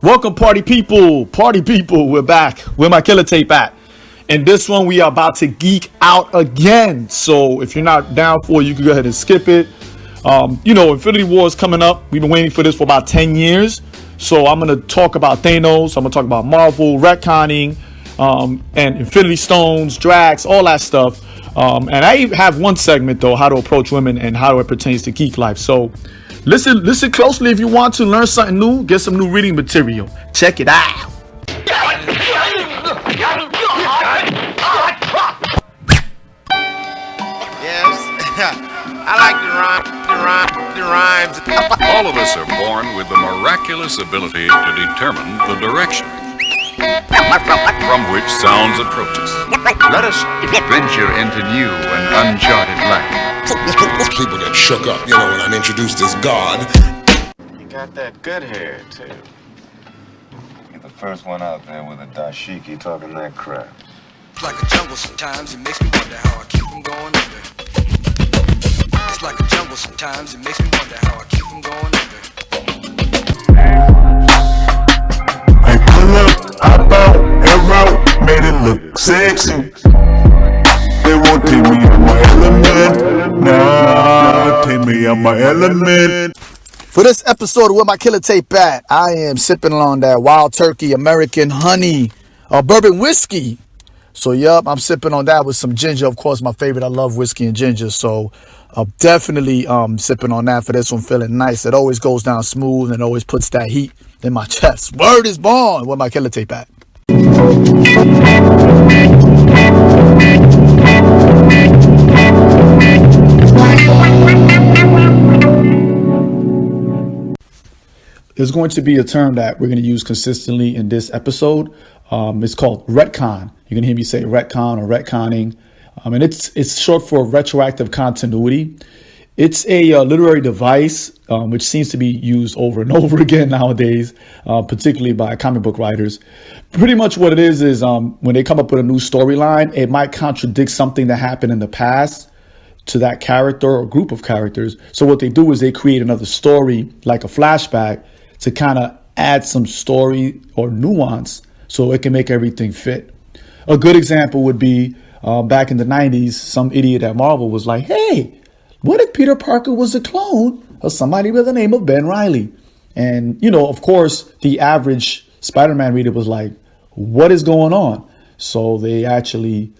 Welcome, party people. Party people, we're back. Where My Killa Tape At? And this one, we are about to geek out again. So if you're not down for it, you can go ahead and skip it. Infinity War is coming up. We've been waiting for this for about 10 years. So I'm going to talk about Thanos. I'm going to talk about Marvel, retconning, and Infinity Stones, Drax, all that stuff. And I have one segment, though, how to approach women and how it pertains to geek life. So listen closely if you want to learn something new, get some new reading material. Check it out. Yes, I like the rhymes. All of us are born with the miraculous ability to determine the direction from which sounds approach us. Let us venture into new and uncharted land. People get shook up, when I'm introduced as God. You got that good hair, too. You're the first one out there with a dashiki talking that crap. It's like a jungle sometimes, it makes me wonder how I keep from going under. It's like a jungle sometimes, it makes me wonder how I keep from going under. I pull up, hop out, air out, made it look sexy. They won't take me out my element. Nah, take me out my element. For this episode of Where My Killa Tape At, I am sipping on that Wild Turkey American honey bourbon whiskey. So, I'm sipping on that with some ginger. Of course, my favorite. I love whiskey and ginger. So, I'm definitely sipping on that for this one. Feeling nice. It always goes down smooth and always puts that heat in my chest. Word is born. Where My Killa Tape At? There's going to be a term that we're going to use consistently in this episode. It's called retcon. You can hear me say retcon or retconning. And it's short for retroactive continuity. It's a literary device which seems to be used over and over again nowadays, particularly by comic book writers. Pretty much what it is when they come up with a new storyline, it might contradict something that happened in the past to that character or group of characters. So what they do is they create another story, like a flashback, to kind of add some story or nuance so it can make everything fit. A good example would be back in the 90s, some idiot at Marvel was like, hey, what if Peter Parker was a clone of somebody by the name of Ben Reilly? And, of course, the average Spider-Man reader was like, what is going on? So they actually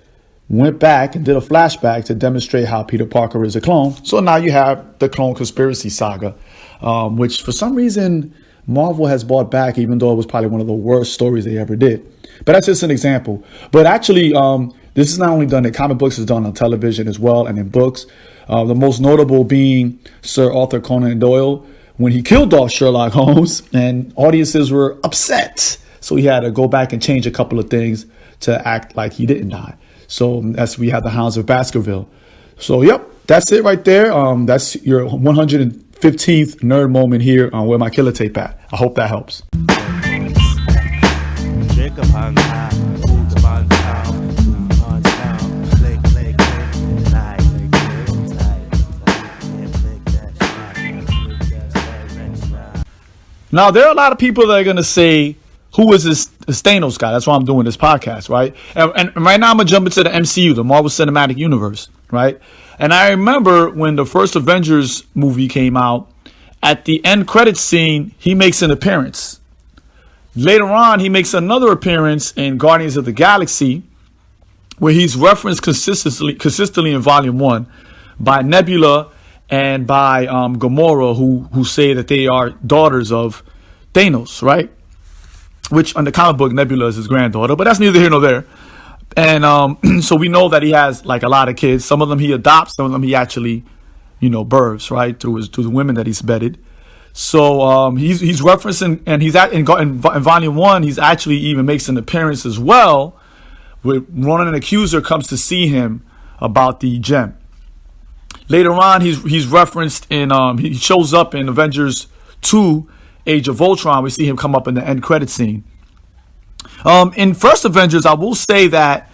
went back and did a flashback to demonstrate how Peter Parker is a clone. So now you have the clone conspiracy saga, which for some reason Marvel has brought back, even though it was probably one of the worst stories they ever did. But that's just an example. But actually, this is not only done in comic books, it's done on television as well and in books. The most notable being Sir Arthur Conan Doyle when he killed off Sherlock Holmes, and audiences were upset. So he had to go back and change a couple of things to act like he didn't die. So we have the Hounds of Baskerville. So, that's it right there. That's your 115th nerd moment here on Where My Killa Tape At. I hope that helps. Now, there are a lot of people that are going to say, who is this Thanos guy? That's why I'm doing this podcast, right? And right now I'm going to jump into the MCU, the Marvel Cinematic Universe, right? And I remember when the first Avengers movie came out, at the end credits scene, he makes an appearance. Later on, he makes another appearance in Guardians of the Galaxy, where he's referenced consistently in Volume 1 by Nebula and by Gamora, who say that they are daughters of Thanos, right? Which on the comic book, Nebula is his granddaughter, but that's neither here nor there. And so we know that he has like a lot of kids. Some of them he adopts, some of them he actually, births, right, through the women that he's bedded. So he's referencing, and he's in Volume 1, he's actually even makes an appearance as well, where Ronan and Accuser comes to see him about the gem. Later on, he's referenced in he shows up in Avengers 2, Age of Ultron. We see him come up in the end credit scene. In First Avengers, I will say that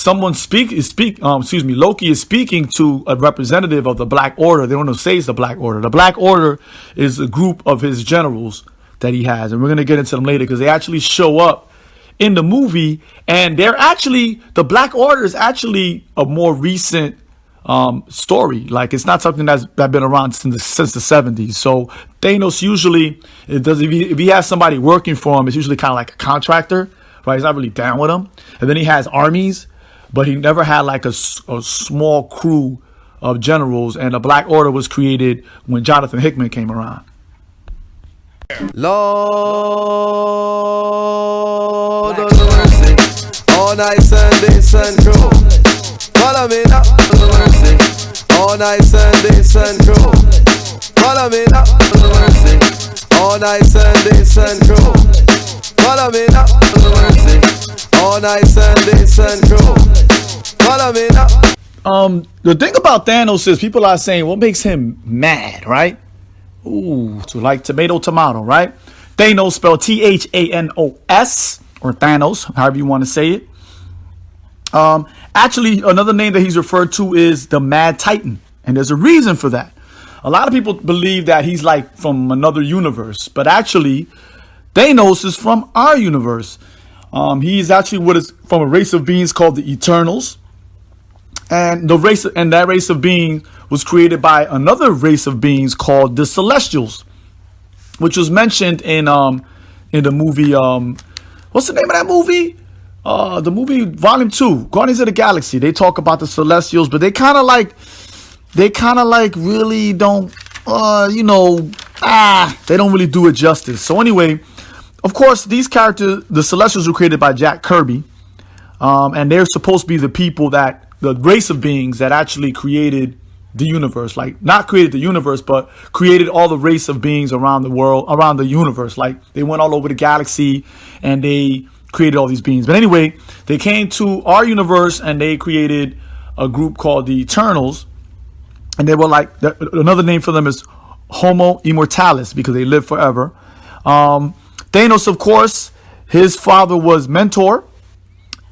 Loki is speaking to a representative of the Black Order. They don't say it's the Black Order. The Black Order is a group of his generals that he has, and we're gonna get into them later because they actually show up in the movie, and they're actually, the Black Order is actually a more recent story. Like, it's not something that's been around since the 70s. So Thanos usually, if he has somebody working for him, it's usually kind of like a contractor, right? He's not really down with him. And then he has armies, but he never had like a small crew of generals. And the Black Order was created when Jonathan Hickman came around. Lord of mercy, all night Sunday sun crew. Follow me now, mercy, all night Sunday sun crew. Follow me now, mercy, all night Sunday sun crew. Follow me now, mercy, all night Sunday sun crew. Follow me now. The thing about Thanos is people are saying what makes him mad, right? Ooh, so like tomato, right? Thanos spelled Thanos, or Thanos, however you want to say it. Actually, another name that he's referred to is the Mad Titan, and there's a reason for that. A lot of people believe that he's like from another universe, but actually, Thanos is from our universe. He's actually from a race of beings called the Eternals, and that race of beings was created by another race of beings called the Celestials, which was mentioned in the movie. What's the name of that movie? The movie Volume 2, Guardians of the Galaxy. They talk about the Celestials, but they kind of like really don't, they don't really do it justice. So anyway, of course, these characters, the Celestials, were created by Jack Kirby, and they're supposed to be the people the race of beings that actually created the universe. Like, not created the universe, but created all the race of beings around the world, around the universe. Like, they went all over the galaxy and they created all these beings. But anyway, they came to our universe and they created a group called the Eternals. And they were like, another name for them is Homo Immortalis, because they live forever. Thanos, of course, his father was Mentor.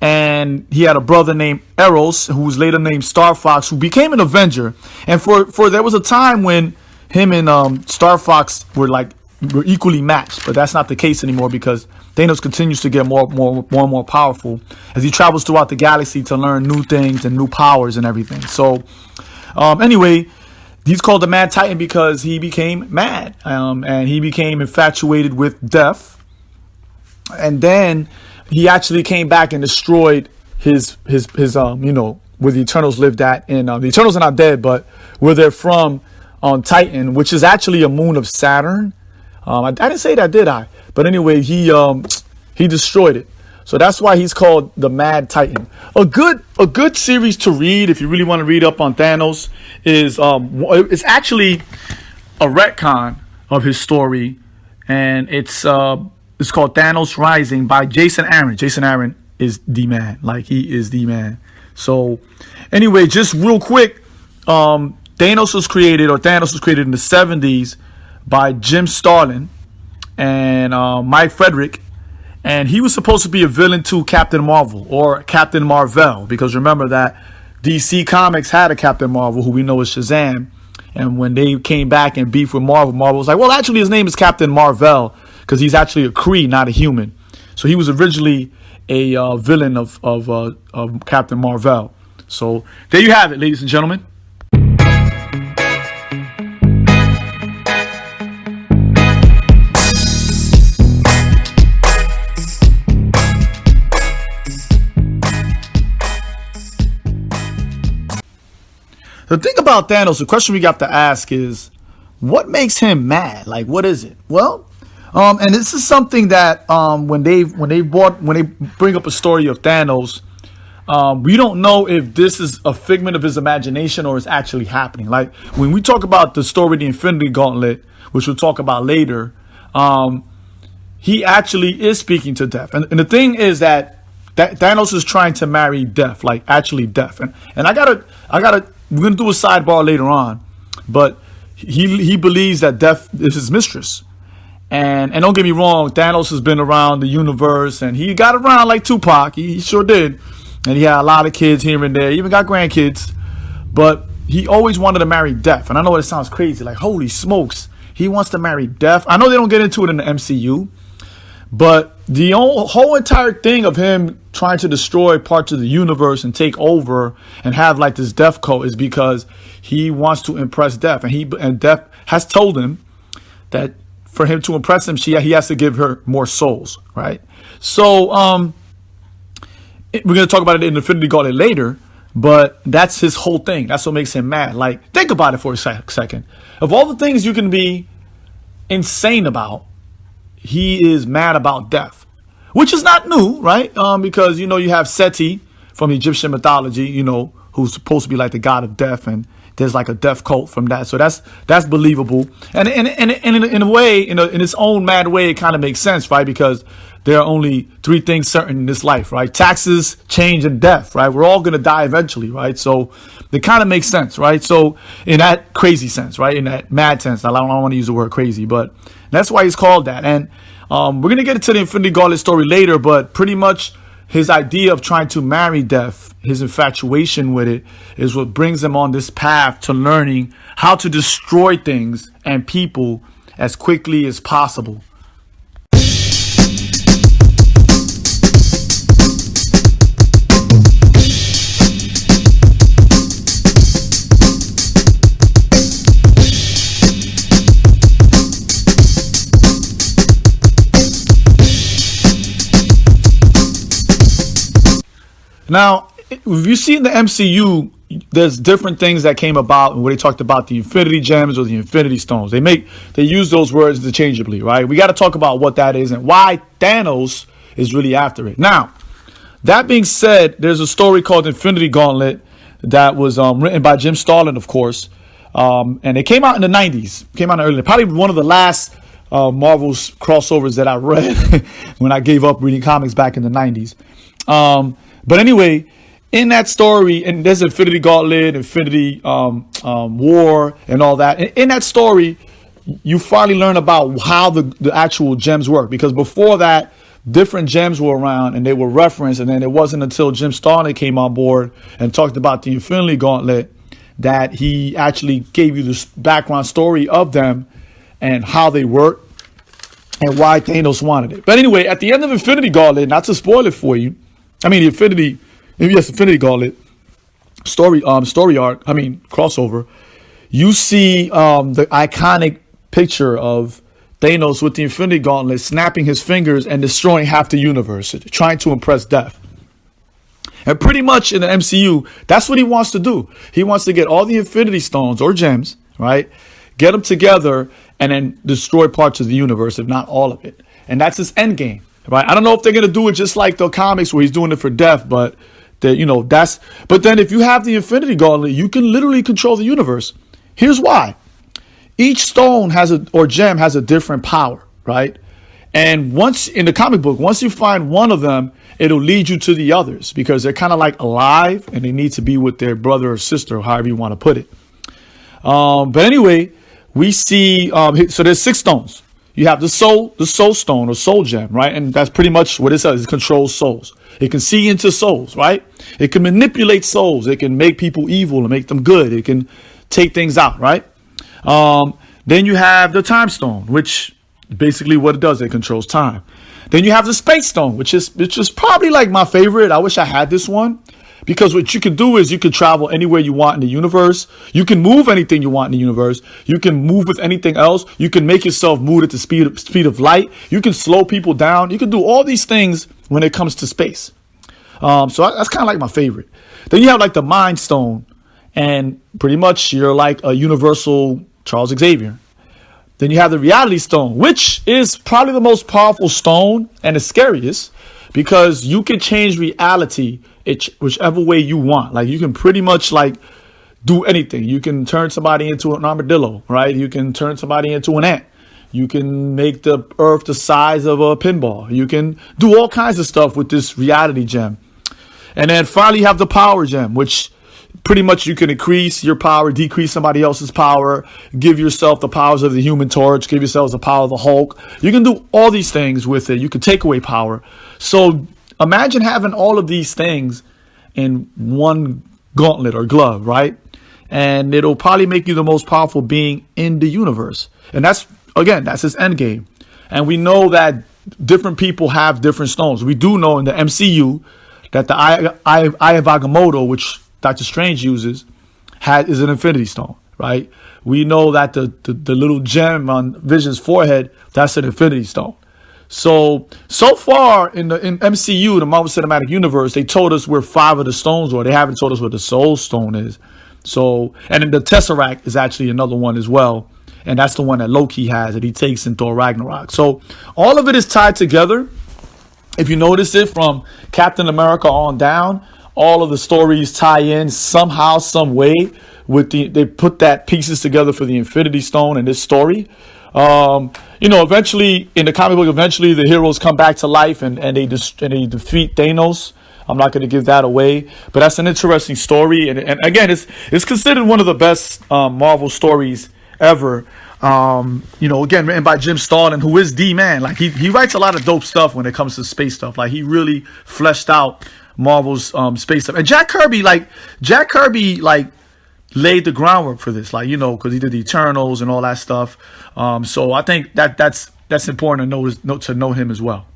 And he had a brother named Eros, who was later named Star Fox, who became an Avenger. And for there was a time when him and Star Fox were equally matched, but that's not the case anymore because Thanos continues to get more and more powerful as he travels throughout the galaxy to learn new things and new powers and everything. So anyway, he's called the Mad Titan because he became mad, and he became infatuated with death, and then he actually came back and destroyed his where the Eternals lived at. And the Eternals are not dead, but where they're from on Titan, which is actually a moon of Saturn. I didn't say that, did I? But anyway, he destroyed it. So that's why he's called the Mad Titan. A good series to read if you really want to read up on Thanos is it's actually a retcon of his story, and it's called Thanos Rising by Jason Aaron. Jason Aaron is the man. Like, he is the man. So anyway, just real quick, Thanos was created in the 70s by Jim Starlin and Mike Frederick. And he was supposed to be a villain to Captain Marvel, or Captain Marvel, because remember that DC Comics had a Captain Marvel who we know as Shazam. And when they came back and beefed with Marvel, Marvel was like, well, actually his name is Captain Marvel, because he's actually a Kree, not a human. So he was originally a villain of Captain Marvel. So there you have it, ladies and gentlemen. The thing about Thanos, the question we got to ask is, what makes him mad? Like, what is it? Well, and this is something that when they bring up a story of Thanos, we don't know if this is a figment of his imagination or it's actually happening. Like, when we talk about the story, the Infinity Gauntlet, which we'll talk about later, he actually is speaking to death. And the thing is that Thanos is trying to marry death, like actually death. And we're gonna do a sidebar later on, but he believes that death is his mistress. And don't get me wrong, Thanos has been around the universe, and he got around like Tupac. He sure did. And he had a lot of kids here and there. He even got grandkids. But he always wanted to marry death. And I know it sounds crazy, like, holy smokes, He wants to marry Death. I know they don't get into it in the MCU, but the whole entire thing of him trying to destroy parts of the universe and take over and have like this Death cult is because he wants to impress Death, and Death has told him that for him to impress him, he has to give her more souls, right? So we're going to talk about it in Infinity Gauntlet later, but that's his whole thing. That's what makes him mad. Like, think about it for a second. Of all the things you can be insane about, he is mad about Death, which is not new, right? Because, you have Seti from Egyptian mythology, who's supposed to be like the god of death, and there's like a death cult from that. So that's believable. And in a way, in its own mad way, it kind of makes sense, right? Because there are only three things certain in this life, right? Taxes, change, and death, right? We're all going to die eventually, right? So it kind of makes sense, right? So in that crazy sense, right? In that mad sense, I don't want to use the word crazy, but that's why he's called that. And we're going to get into the Infinity Gauntlet story later, but pretty much his idea of trying to marry Death, his infatuation with it, is what brings him on this path to learning how to destroy things and people as quickly as possible. Now, if you see in the MCU, there's different things that came about where they talked about the Infinity Gems or the Infinity Stones. They use those words interchangeably, right? We got to talk about what that is and why Thanos is really after it. Now, that being said, there's a story called Infinity Gauntlet that was written by Jim Starlin, of course, and it came out in the 90s. Came out early, probably one of the last Marvel's crossovers that I read when I gave up reading comics back in the 90s. But anyway, in that story, and there's Infinity Gauntlet, Infinity War, and all that. In that story, you finally learn about how the actual gems work. Because before that, different gems were around and they were referenced. And then it wasn't until Jim Starlin came on board and talked about the Infinity Gauntlet that he actually gave you the background story of them and how they work and why Thanos wanted it. But anyway, at the end of Infinity Gauntlet, not to spoil it for you, the Infinity Gauntlet story arc, crossover, you see the iconic picture of Thanos with the Infinity Gauntlet snapping his fingers and destroying half the universe, trying to impress Death. And pretty much in the MCU, that's what he wants to do. He wants to get all the Infinity Stones or gems, right? Get them together and then destroy parts of the universe, if not all of it. And that's his end game. Right. I don't know if they're going to do it just like the comics where he's doing it for Death, but but then if you have the Infinity Gauntlet, you can literally control the universe. Here's why. Each stone gem has a different power, right? And once in the comic book, once you find one of them, it'll lead you to the others because they're kind of like alive and they need to be with their brother or sister, or however you want to put it. But anyway, we see, so there's 6 stones. You have the soul stone or soul gem, right? And that's pretty much what it says. It controls souls. It can see into souls, right? It can manipulate souls. It can make people evil and make them good. It can take things out, right? Then you have the time stone, which basically what it does, it controls time. Then you have the space stone, which is probably like my favorite. I wish I had this one. Because what you can do is you can travel anywhere you want in the universe. You can move anything you want in the universe. You can move with anything else. You can make yourself move at the speed of light. You can slow people down. You can do all these things when it comes to space. So that's kind of like my favorite. Then you have like the Mind Stone. And pretty much you're like a universal Charles Xavier. Then you have the Reality Stone, which is probably the most powerful stone and the scariest. Because you can change reality whichever way you want. Like you can pretty much like do anything. You can turn somebody into an armadillo, right? You can turn somebody into an ant. You can make the earth the size of a pinball. You can do all kinds of stuff with this reality gem. And then finally you have the power gem, which pretty much you can increase your power, decrease somebody else's power, give yourself the powers of the Human Torch, give yourselves the power of the Hulk. You can do all these things with it. You can take away power. So imagine having all of these things in one gauntlet or glove, right? and it'll probably make you the most powerful being in the universe. And that's his end game. And we know that different people have different stones. We do know in the MCU that the Eye of Agamotto, which Doctor Strange uses, is an Infinity Stone, right? We know that the little gem on Vision's forehead, that's an Infinity Stone. So far in MCU, the Marvel Cinematic Universe, they told us where 5 of the stones were. They haven't told us where the Soul Stone is. So, and then the Tesseract is actually another one as well. And that's the one that Loki has that he takes in Thor Ragnarok. So all of it is tied together. If you notice it from Captain America on down, all of the stories tie in somehow, some way. They put that pieces together for the Infinity Stone in this story. Eventually in the comic book, the heroes come back to life and they defeat Thanos. I'm not going to give that away, but that's an interesting story. And again, it's considered one of the best Marvel stories ever. Again, written by Jim Starlin, who is the man. Like he writes a lot of dope stuff when it comes to space stuff. Like he really fleshed out Marvel's space stuff. And Jack Kirby laid the groundwork for this, because he did the Eternals and all that stuff. So I think that's important to know him as well.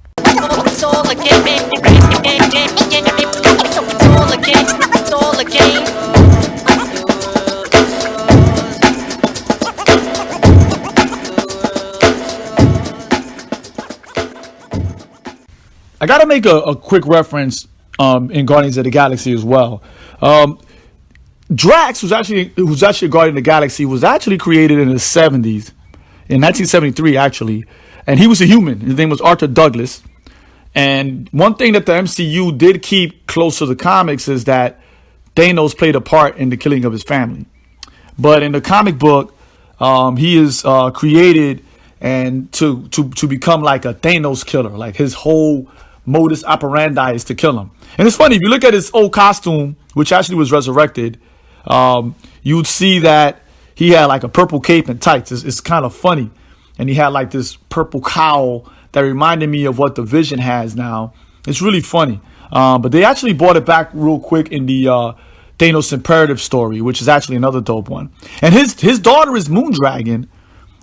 I gotta make a quick reference in Guardians of the Galaxy as well. Drax, who's actually a Guardian of the Galaxy, was actually created in the 70s, in 1973 actually, and he was a human. His name was Arthur Douglas. And one thing that the MCU did keep close to the comics is that Thanos played a part in the killing of his family. But in the comic book, he is created and to become like a Thanos killer. Like his whole modus operandi is to kill him. And it's funny, if you look at his old costume, which actually was resurrected, you'd see that he had like a purple cape and tights. It's kind of funny. And he had like this purple cowl that reminded me of what the Vision has now. It's really funny. But they actually brought it back real quick in the Thanos Imperative story, which is actually another dope one. And his daughter is Moondragon,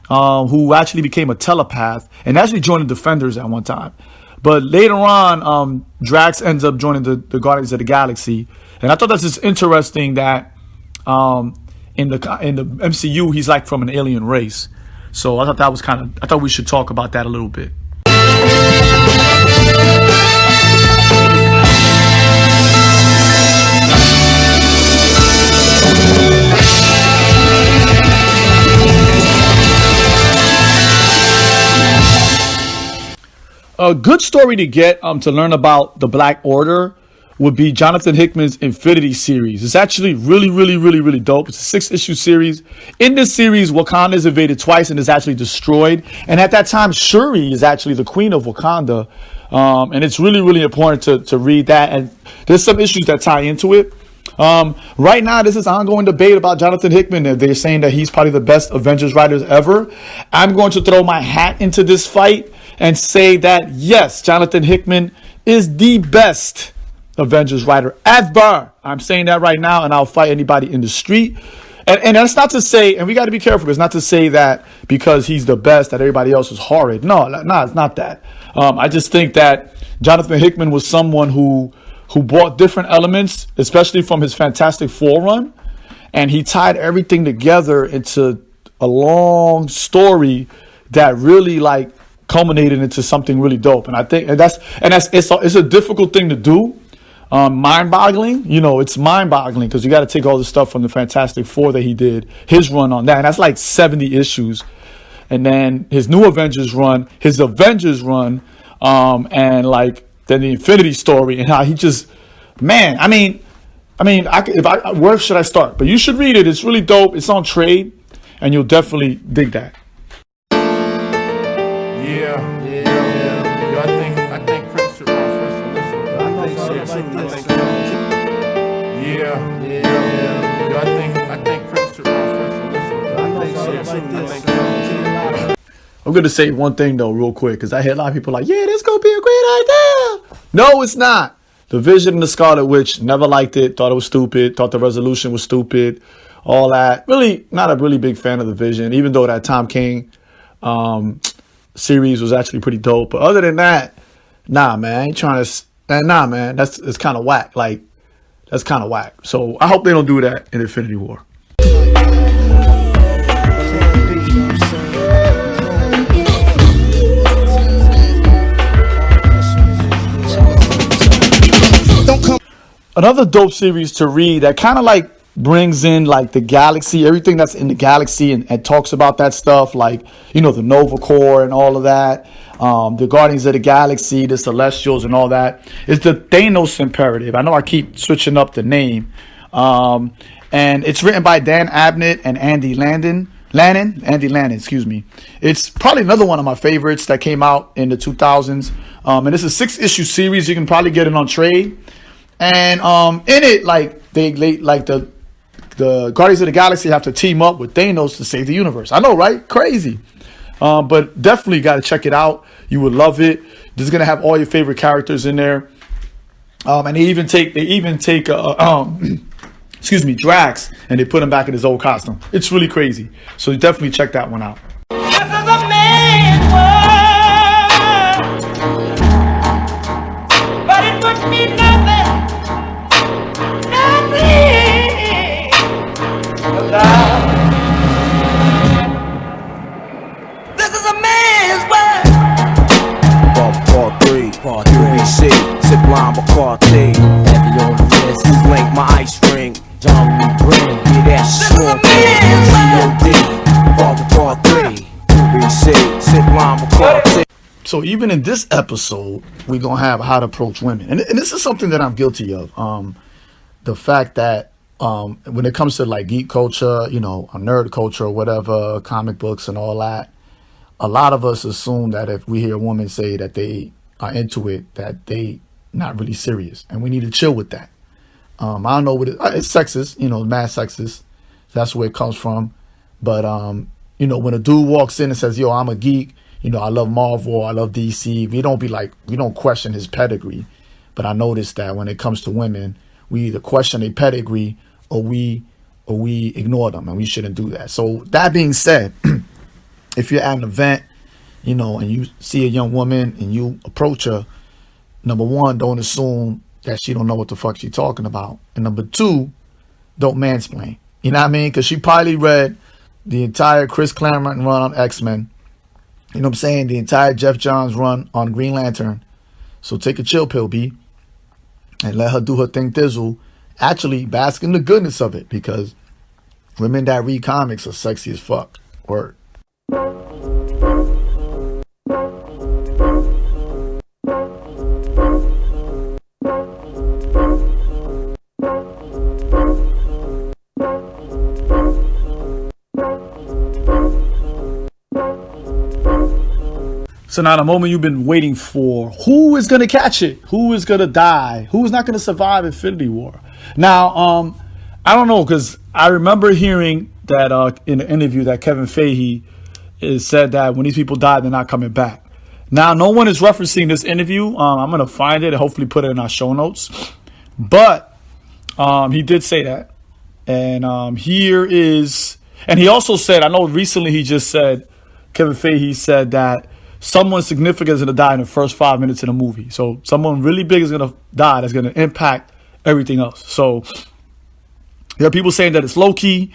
who actually became a telepath and actually joined the Defenders at one time. But later on, Drax ends up joining the Guardians of the Galaxy. And I thought that's just interesting that in the MCU, he's like from an alien race. So I thought we should talk about that a little bit. A good story to get to learn about the Black Order would be Jonathan Hickman's Infinity series. It's actually really, really, really, really dope. It's a 6-issue series. In this series, Wakanda is invaded twice and is actually destroyed. And at that time, Shuri is actually the queen of Wakanda. And it's really, really important to read that. And there's some issues that tie into it. Right now, this is an ongoing debate about Jonathan Hickman. They're saying that he's probably the best Avengers writers ever. I'm going to throw my hat into this fight and say that, yes, Jonathan Hickman is the best Avengers writer ever. I'm saying that right now, and I'll fight anybody in the street. And that's not to say, and we got to be careful, it's not to say that because he's the best that everybody else is horrid. No, it's not that. I just think that Jonathan Hickman was someone who brought different elements, especially from his Fantastic Four run, and he tied everything together into a long story that really culminated into something really dope. And I think it's a difficult thing to do. Mind-boggling, it's mind-boggling because you got to take all the stuff from the Fantastic Four that he did, his run on that, and that's like 70 issues. And then his new Avengers run, and then the Infinity story, and how he just, where should I start? But you should read it. It's really dope. It's on trade, and you'll definitely dig that. Yeah. I think Prince should run first on this one. I think Prince should run first on this one. I'm going to say one thing, though, real quick, because I hear a lot of people like, yeah, this going to be a great idea. No, it's not. The Vision and the Scarlet Witch never liked it, thought it was stupid, thought the resolution was stupid. all that. Really, not a really big fan of the Vision, even though that Tom King series was actually pretty dope. But other than that, nah, man, I ain't trying to. Nah, man, it's kind of whack. Like, that's kind of whack. So I hope they don't do that in Infinity War. Another dope series to read that kind of like brings in like the galaxy, everything that's in the galaxy, and talks about that stuff, like, you know, the Nova Corps and all of that, the Guardians of the Galaxy, the Celestials and all that. It's the Thanos Imperative. I know I keep switching up the name. And it's written by Dan Abnett and Andy Landon, excuse me. It's probably another one of my favorites that came out in the 2000s. And it's a 6-issue series. You can probably get it on trade. And in it, like they like the Guardians of the Galaxy have to team up with Thanos to save the universe. I know, right? Crazy. But definitely got to check it out. You would love it. This is gonna have all your favorite characters in there. And they even take excuse me, Drax, and they put him back in his old costume. It's really crazy. So definitely check that one out. This is a man's world, but it would be nothing without. This is a man's world. Part 3, UBC, zip line McCarthy, heavy on the wrist, you blink my ice ring, John Lee Green, yeah, that's strong, Part 3, UBC, zip line McCarthy. So even in this episode, we're going to have how to approach women. And this is something that I'm guilty of. The fact that when it comes to like geek culture, you know, nerd culture or whatever, comic books and all that, a lot of us assume that if we hear a woman say that they are into it, that they not really serious. And we need to chill with that. I don't know what it's sexist, you know, mad sexist. That's where it comes from. But, you know, when a dude walks in and says, yo, I'm a geek, you know, I love Marvel, I love DC, we don't question his pedigree. But I noticed that when it comes to women, we either question their pedigree or we ignore them, and we shouldn't do that. So that being said, if you're at an event, you know, and you see a young woman and you approach her, number one, don't assume that she don't know what the fuck she's talking about. And number two, don't mansplain. You know what I mean? Because she probably read the entire Chris Claremont run on X-Men. You know what I'm saying? The entire Jeff Johns run on Green Lantern. So take a chill pill, B, and let her do her thing thizzle. Actually, bask in the goodness of it, because women that read comics are sexy as fuck. Word. So now the moment you've been waiting for, who is going to catch it? Who is going to die? Who is not going to survive Infinity War? Now, I don't know, because I remember hearing that in an interview that Kevin Feige said that when these people die, they're not coming back. Now, no one is referencing this interview. I'm going to find it and hopefully put it in our show notes. But he did say that. And here is, and he also said, I know recently he just said, Kevin Feige said that someone significant is going to die in the first 5 minutes of the movie. So someone really big is going to die that's going to impact everything else. So there are people saying that it's Loki.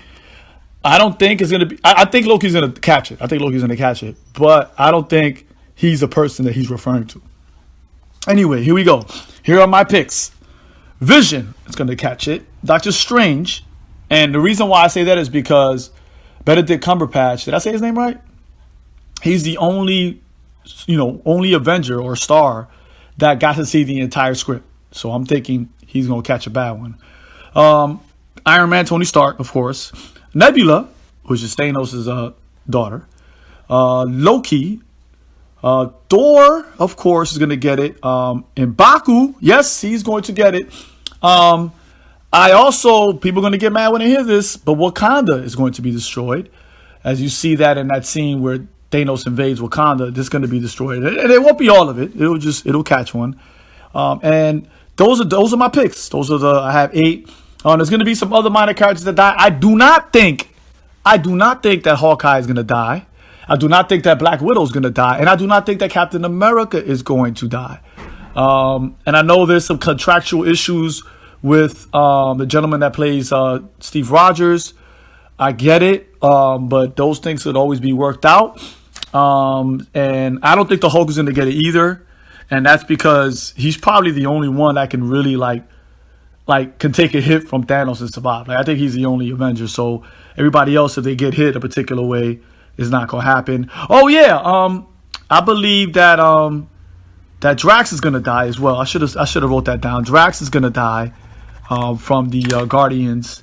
I don't think it's going to be, I think Loki's going to catch it. But I don't think he's a person that he's referring to. Anyway, here we go. Here are my picks. Vision is going to catch it. Doctor Strange. And the reason why I say that is because Benedict Cumberbatch, did I say his name right? He's the only Avenger or star that got to see the entire script. So I'm thinking he's going to catch a bad one. Iron Man, Tony Stark, of course. Nebula, which is Thanos' daughter. Loki. Thor, of course, is going to get it. And Baku, yes, he's going to get it. People are going to get mad when they hear this, but Wakanda is going to be destroyed. As you see that in that scene where Thanos invades Wakanda, this is going to be destroyed. And it won't be all of it. It'll catch one. And those are my picks. I have 8. There's going to be some other minor characters that die. I do not think that Hawkeye is going to die. I do not think that Black Widow is going to die. And I do not think that Captain America is going to die. And I know there's some contractual issues with the gentleman that plays Steve Rogers. I get it. But those things could always be worked out. And I don't think the Hulk is going to get it either. And that's because he's probably the only one that can really can take a hit from Thanos and survive. I think he's the only Avenger. So everybody else, if they get hit a particular way, is not going to happen. Oh yeah, I believe that that Drax is going to die as well. I should have wrote that down. Drax is going to die from the Guardians,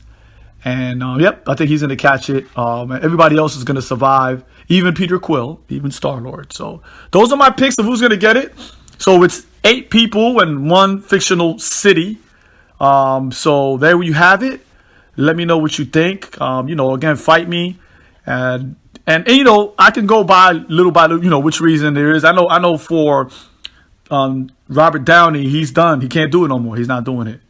and yep, I think he's going to catch it. Everybody else is going to survive, even Peter Quill, even Star-Lord. So those are my picks of who's going to get it. So it's 8 people and 1 fictional city. So there you have it. Let me know what you think. Again, fight me, and I can go by little, which reason there is. I know for Robert Downey, he's done. He can't do it no more. He's not doing it.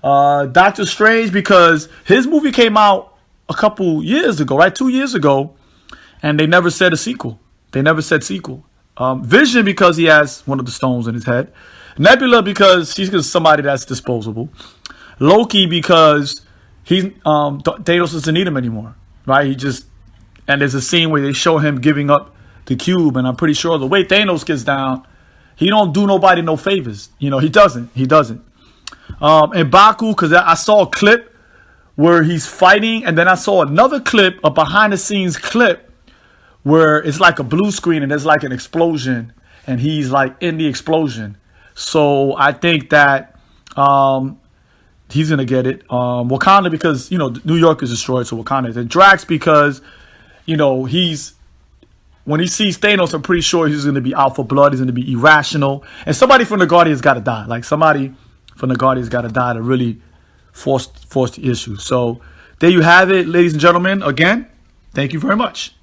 Doctor Strange, because his movie came out a couple years ago, right? 2 years ago, and they never said a sequel. Vision, because he has one of the stones in his head. Nebula, because she's somebody that's disposable. Loki, because Thanos doesn't need him anymore, right? And there's a scene where they show him giving up the cube, and I'm pretty sure the way Thanos gets down, he don't do nobody no favors. He doesn't. And Baku, because I saw a clip where he's fighting, and then I saw another clip, a behind-the-scenes clip, where it's like a blue screen and there's like an explosion, and he's like in the explosion. So I think that he's gonna get it. Wakanda, because New York is destroyed, so Wakanda. And Drax, because when he sees Thanos, I'm pretty sure he's gonna be out for blood. He's gonna be irrational, and somebody from the Guardians got to die. Like somebody from the Guardians got to die to really force the issue. So there you have it, ladies and gentlemen. Again, thank you very much.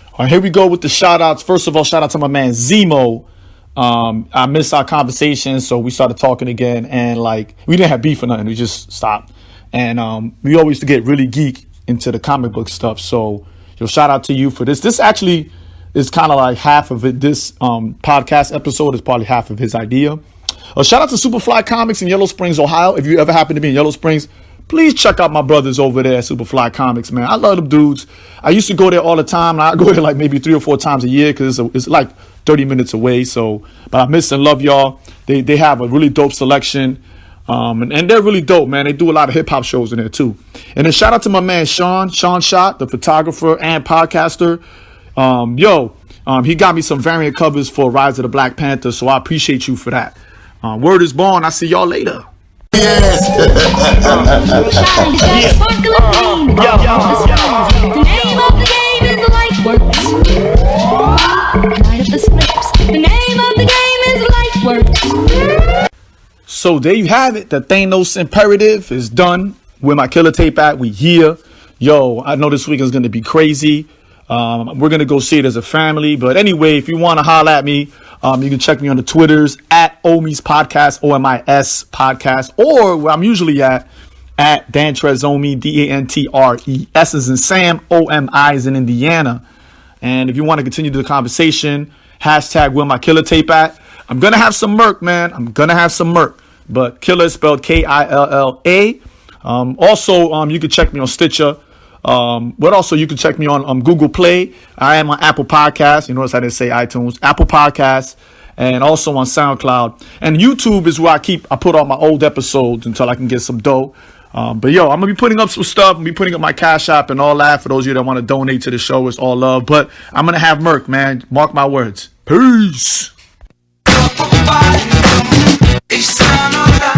All right, here we go with the shout outs. First of all, shout out to my man Zemo. I missed our conversation, so we started talking again, and we didn't have beef or nothing. We just stopped. And we always get really geek into the comic book stuff. So shout out to you for this. This actually is kind of like half of it. This podcast episode is probably half of his idea. Shout out to Superfly Comics in Yellow Springs, Ohio. If you ever happen to be in Yellow Springs, please check out my brothers over there at Superfly Comics, man. I love them dudes. I used to go there all the time. I go there like maybe 3 or 4 times a year because it's like 30 minutes away. But I miss and love y'all. They have a really dope selection. And they're really dope, man. They do a lot of hip hop shows in there too. And then shout out to my man Sean Shot, the photographer and podcaster. He got me some variant covers for Rise of the Black Panther, so I appreciate you for that. Word is born. I'll see y'all later. Yes. The name of the game is Light Works. Night of the Slips. The name of the game is Light Works. So there you have it. The Thanos imperative is done. Where My Killa Tape At, we here. I know this week is going to be crazy. We're going to go see it as a family. But anyway, if you want to holler at me, you can check me on the Twitters at Omis Podcast, OMIS Podcast, or where I'm usually at Dan Trezomi, DANTRE. S is in Sam, OMI is in Indiana. And if you want to continue the conversation, hashtag Where My Killa Tape At. I'm going to have some merc, man. But Killa is spelled Killa. Also, you can check me on Stitcher. But also you can check me on Google Play. I am on Apple Podcasts. You notice I didn't say iTunes. Apple Podcasts, and also on SoundCloud. And YouTube is where I put all my old episodes until I can get some dough. But I'm gonna be putting up some stuff. I'm gonna be putting up my Cash App and all that for those of you that want to donate to the show. It's all love. But I'm gonna have merc, man. Mark my words. Peace. Each time I